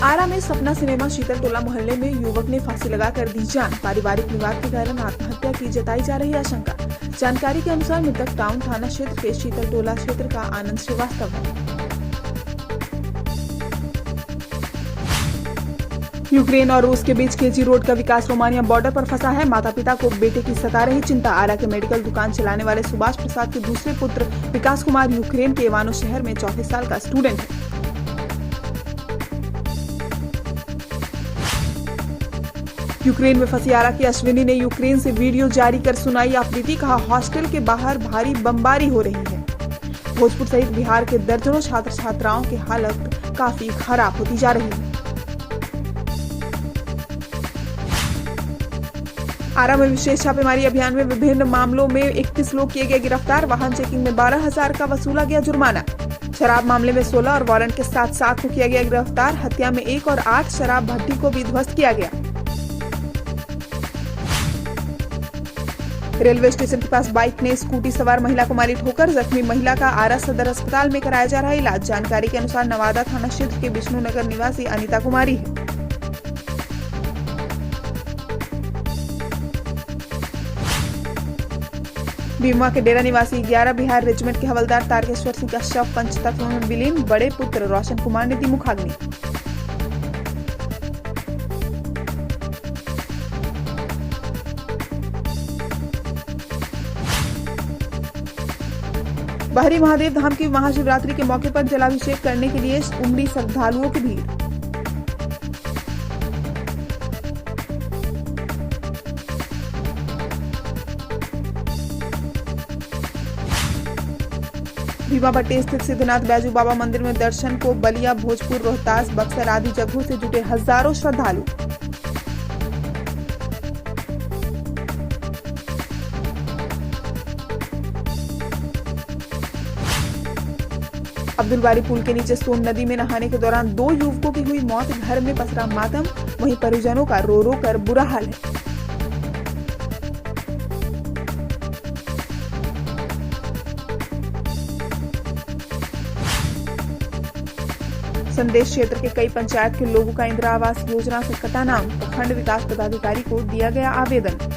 आरा में सपना सिनेमा शीतल टोला मोहल्ले में युवक ने फांसी लगाकर दी जान। पारिवारिक विवाद के कारण आत्महत्या की जताई जा रही आशंका। जानकारी के अनुसार मृतक टाउन थाना क्षेत्र के शीतल टोला क्षेत्र का आनंद श्रीवास्तव है। यूक्रेन और रूस के बीच केजी रोड का विकास रोमानिया बॉर्डर पर फंसा है। माता पिता को बेटे की सता रही चिंता। आरा के मेडिकल दुकान चलाने वाले सुभाष प्रसाद के दूसरे पुत्र विकास कुमार यूक्रेन के इवानो शहर में 34 साल का स्टूडेंट है। यूक्रेन में फंसी आरा की अश्विनी ने यूक्रेन से वीडियो जारी कर सुनाई अफरीदी। कहा, हॉस्टल के बाहर भारी बमबारी हो रही है। भोजपुर सहित बिहार के दर्जनों छात्र छात्राओं की हालत काफी खराब होती जा रही है। आरा में विशेष छापेमारी अभियान में विभिन्न मामलों में 31 लोग किए गए गिरफ्तार। वाहन चेकिंग में 12,000 का वसूला गया जुर्माना। शराब मामले में 16 और वारंट के साथ 7 को किया गया गिरफ्तार। हत्या में 1 और 8 शराब भट्टी को भी ध्वस्त किया गया। रेलवे स्टेशन के पास बाइक ने स्कूटी सवार महिला को मारी ठोकर। जख्मी महिला का आरा सदर अस्पताल में कराया जा रहा है इलाज। जानकारी के अनुसार नवादा थाना क्षेत्र के विष्णुनगर निवासी अनिता कुमारी है। बीमा के डेरा निवासी 11 बिहार रेजिमेंट के हवलदार तारकेश्वर सिंह का शव पंचतत्व में विलीन। बड़े पुत्र रोशन कुमार ने दी मुखाग्नि। बहरी महादेव धाम की महाशिवरात्रि के मौके पर जलाभिषेक करने के लिए उमड़ी श्रद्धालुओं की भीड़। भीमा भट्टी स्थित सिद्धनाथ बैजू बाबा मंदिर में दर्शन को बलिया, भोजपुर, रोहतास, बक्सर आदि जगहों से जुटे हजारों श्रद्धालु। अब्दुलबारी पुल के नीचे सोन नदी में नहाने के दौरान 2 युवकों की हुई मौत। घर में पसरा मातम, वहीं परिजनों का रो रो कर बुरा हाल है। संदेश क्षेत्र के कई पंचायत के लोगों का इंदिरा आवास योजना से कटा नाम। प्रखंड विकास पदाधिकारी को दिया गया आवेदन।